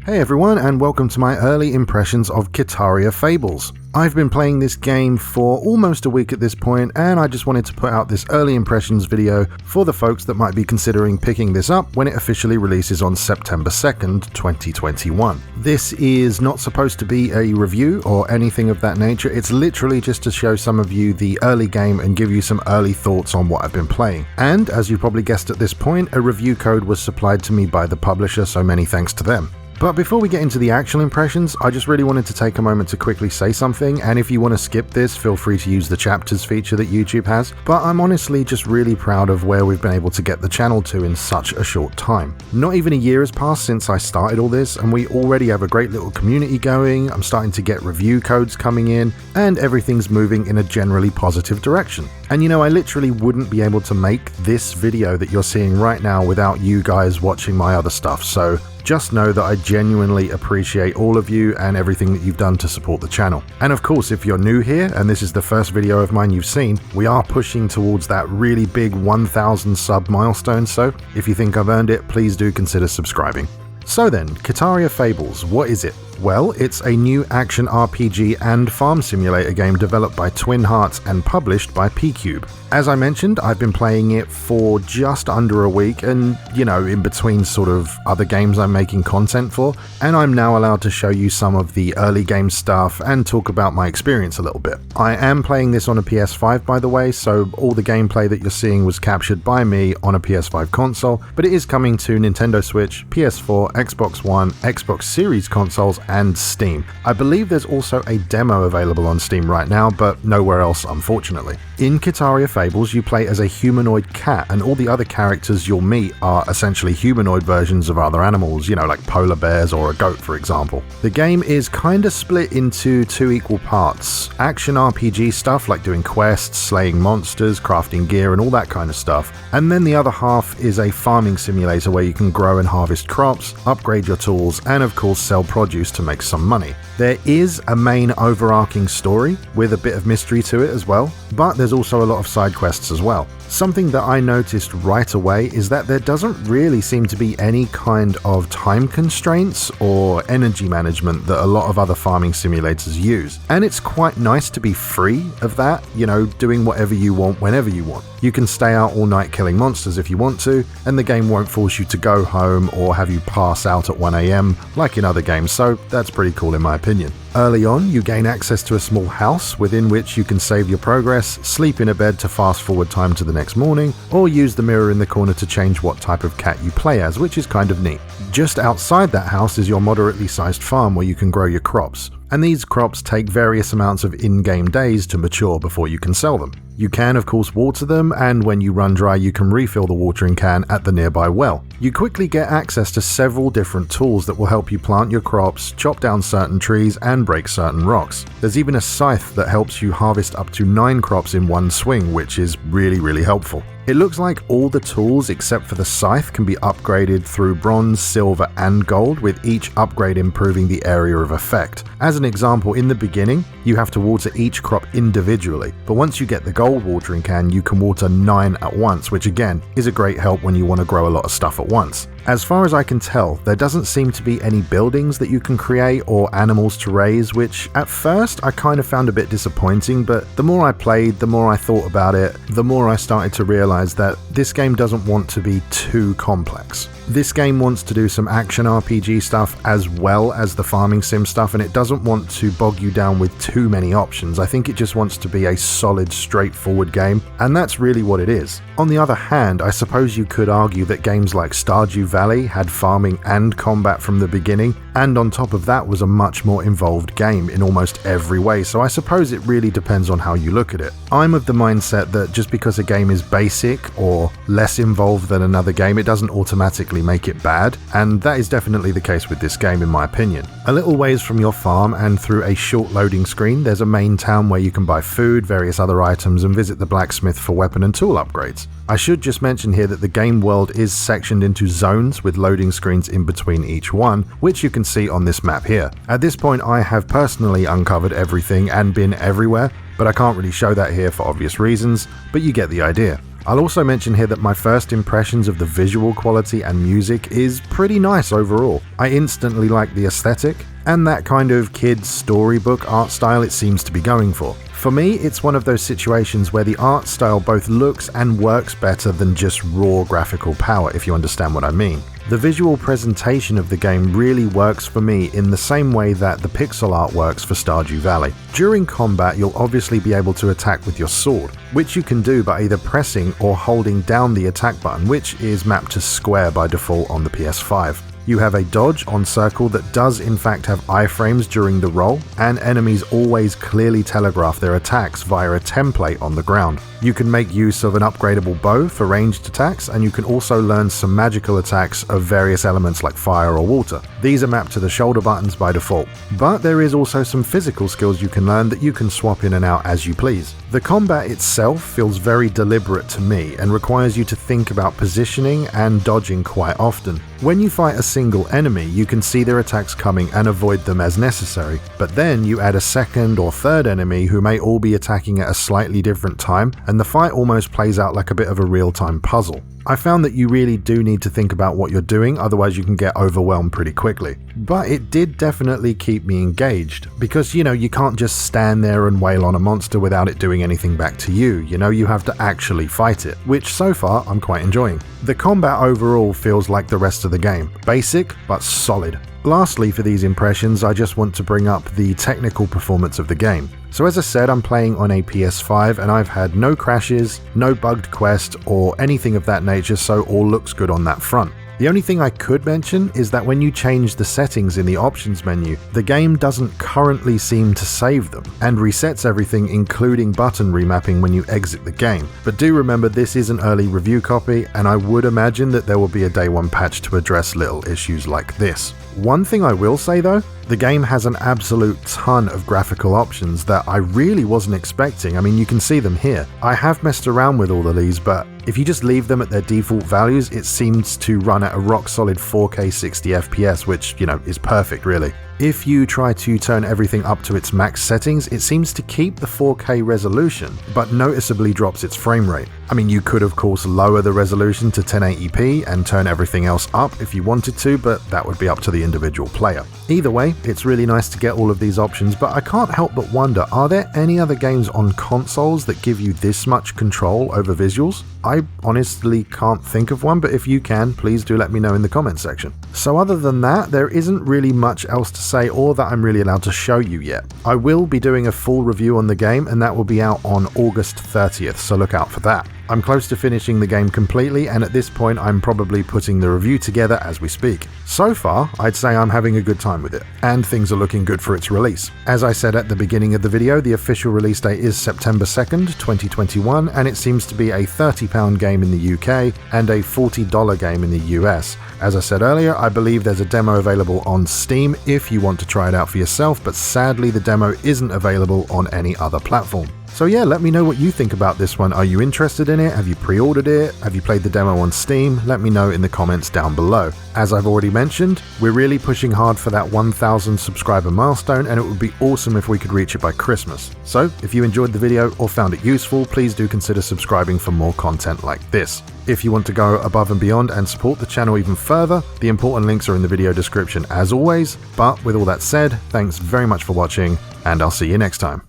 Hey everyone, and welcome to my early impressions of Kitaria Fables. I've been playing this game for almost a week at this point, and I just wanted to put out this early impressions video for the folks that might be considering picking this up when it officially releases on September 2nd, 2021. This is not supposed to be a review or anything of that nature, it's literally just to show some of you the early game and give you some early thoughts on what I've been playing. And, as you probably guessed at this point, a review code was supplied to me by the publisher, so many thanks to them. But before we get into the actual impressions, I just really wanted to take a moment to quickly say something, and if you want to skip this, feel free to use the chapters feature that YouTube has, but I'm honestly just really proud of where we've been able to get the channel to in such a short time. Not even a year has passed since I started all this, and we already have a great little community going, I'm starting to get review codes coming in, and everything's moving in a generally positive direction. And you know, I literally wouldn't be able to make this video that you're seeing right now without you guys watching my other stuff, so just know that I genuinely appreciate all of you and everything that you've done to support the channel. And of course, if you're new here and this is the first video of mine you've seen, we are pushing towards that really big 1,000 sub milestone, so if you think I've earned it, please do consider subscribing. So then, Kitaria Fables, what is it? Well, it's a new action RPG and farm simulator game developed by Twin Hearts and published by Pqube. As I mentioned, I've been playing it for just under a week and, you know, in between sort of other games I'm making content for, and I'm now allowed to show you some of the early game stuff and talk about my experience a little bit. I am playing this on a PS5, by the way, so all the gameplay that you're seeing was captured by me on a PS5 console, but it is coming to Nintendo Switch, PS4, Xbox One, Xbox Series consoles, and Steam. I believe there's also a demo available on Steam right now, but nowhere else, unfortunately. In Kitaria Fables, you play as a humanoid cat, and all the other characters you'll meet are essentially humanoid versions of other animals, you know, like polar bears or a goat, for example. The game is kinda split into two equal parts: action RPG stuff like doing quests, slaying monsters, crafting gear, and all that kind of stuff, and then the other half is a farming simulator where you can grow and harvest crops, upgrade your tools, and of course sell produce to make some money. There is a main overarching story with a bit of mystery to it as well, but there's also a lot of side quests as well. Something that I noticed right away is that there doesn't really seem to be any kind of time constraints or energy management that a lot of other farming simulators use. And it's quite nice to be free of that, you know, doing whatever you want whenever you want. You can stay out all night killing monsters if you want to, and the game won't force you to go home or have you pass out at 1 AM like in other games, so that's pretty cool in my opinion. Early on, you gain access to a small house within which you can save your progress, sleep in a bed to fast forward time to the next morning, or use the mirror in the corner to change what type of cat you play as, which is kind of neat. Just outside that house is your moderately sized farm where you can grow your crops, and these crops take various amounts of in-game days to mature before you can sell them. You can of course water them, and when you run dry you can refill the watering can at the nearby well. You quickly get access to several different tools that will help you plant your crops, chop down certain trees, and break certain rocks. There's even a scythe that helps you harvest up to 9 crops in one swing, which is really helpful. It looks like all the tools except for the scythe can be upgraded through bronze, silver, and gold, with each upgrade improving the area of effect. As an example, in the beginning, you have to water each crop individually, but once you get the gold watering can, you can water 9 at once, which again is a great help when you want to grow a lot of stuff at once. As far as I can tell, there doesn't seem to be any buildings that you can create or animals to raise, which at first I kind of found a bit disappointing, but the more I played, the more I thought about it, the more I started to realize that this game doesn't want to be too complex. This game wants to do some action RPG stuff as well as the farming sim stuff, and it doesn't want to bog you down with too many options. I think it just wants to be a solid, straightforward game, and that's really what it is. On the other hand, I suppose you could argue that games like Stardew Valley had farming and combat from the beginning, and on top of that was a much more involved game in almost every way, so I suppose it really depends on how you look at it. I'm of the mindset that just because a game is basic or less involved than another game, it doesn't automatically make it bad, and that is definitely the case with this game in my opinion. A little ways from your farm and through a short loading screen, there's a main town where you can buy food, various other items, and visit the blacksmith for weapon and tool upgrades. I should just mention here that the game world is sectioned into zones with loading screens in between each one, which you can see on this map here. At this point I have personally uncovered everything and been everywhere, but I can't really show that here for obvious reasons, but you get the idea. I'll also mention here that my first impressions of the visual quality and music is pretty nice overall. I instantly like the aesthetic, and that kind of kid's storybook art style it seems to be going for. For me, it's one of those situations where the art style both looks and works better than just raw graphical power, if you understand what I mean. The visual presentation of the game really works for me in the same way that the pixel art works for Stardew Valley. During combat, you'll obviously be able to attack with your sword, which you can do by either pressing or holding down the attack button, which is mapped to square by default on the PS5. You have a dodge on circle that does in fact have iframes during the roll, and enemies always clearly telegraph their attacks via a template on the ground. You can make use of an upgradable bow for ranged attacks, and you can also learn some magical attacks of various elements like fire or water. These are mapped to the shoulder buttons by default, but there is also some physical skills you can learn that you can swap in and out as you please. The combat itself feels very deliberate to me and requires you to think about positioning and dodging quite often. When you fight a single enemy, you can see their attacks coming and avoid them as necessary, but then you add a second or third enemy who may all be attacking at a slightly different time, and the fight almost plays out like a bit of a real-time puzzle. I found that you really do need to think about what you're doing, otherwise you can get overwhelmed pretty quickly. But it did definitely keep me engaged, because you can't just stand there and wail on a monster without it doing anything back to you. You have to actually fight it, which so far I'm quite enjoying. The combat overall feels like the rest of the game, basic but solid. Lastly, for these impressions, I just want to bring up the technical performance of the game. So as I said, I'm playing on a PS5 and I've had no crashes, no bugged quest or anything of that nature, so all looks good on that front. The only thing I could mention is that when you change the settings in the options menu, the game doesn't currently seem to save them, and resets everything including button remapping when you exit the game. But do remember, this is an early review copy, and I would imagine that there will be a day one patch to address little issues like this. One thing I will say though, the game has an absolute ton of graphical options that I really wasn't expecting. I mean, you can see them here. I have messed around with all of these, but if you just leave them at their default values, it seems to run at a rock solid 4K 60 FPS, which, is perfect really. If you try to turn everything up to its max settings, it seems to keep the 4K resolution, but noticeably drops its frame rate. I mean, you could of course lower the resolution to 1080p and turn everything else up if you wanted to, but that would be up to the individual player. Either way, it's really nice to get all of these options, but I can't help but wonder, are there any other games on consoles that give you this much control over visuals? I honestly can't think of one, but if you can, please do let me know in the comments section. So other than that, there isn't really much else to say or that I'm really allowed to show you yet. I will be doing a full review on the game, and that will be out on August 30th, so look out for that. I'm close to finishing the game completely, and at this point I'm probably putting the review together as we speak. So far, I'd say I'm having a good time with it, and things are looking good for its release. As I said at the beginning of the video, the official release date is September 2nd, 2021, and it seems to be a £30 game in the UK and a $40 game in the US. As I said earlier, I believe there's a demo available on Steam if you want to try it out for yourself, but sadly the demo isn't available on any other platform. So yeah, let me know what you think about this one. Are you interested in it? Have you pre-ordered it? Have you played the demo on Steam? Let me know in the comments down below. As I've already mentioned, we're really pushing hard for that 1,000 subscriber milestone, and it would be awesome if we could reach it by Christmas. So if you enjoyed the video or found it useful, please do consider subscribing for more content like this. If you want to go above and beyond and support the channel even further, the important links are in the video description as always. But with all that said, thanks very much for watching, and I'll see you next time.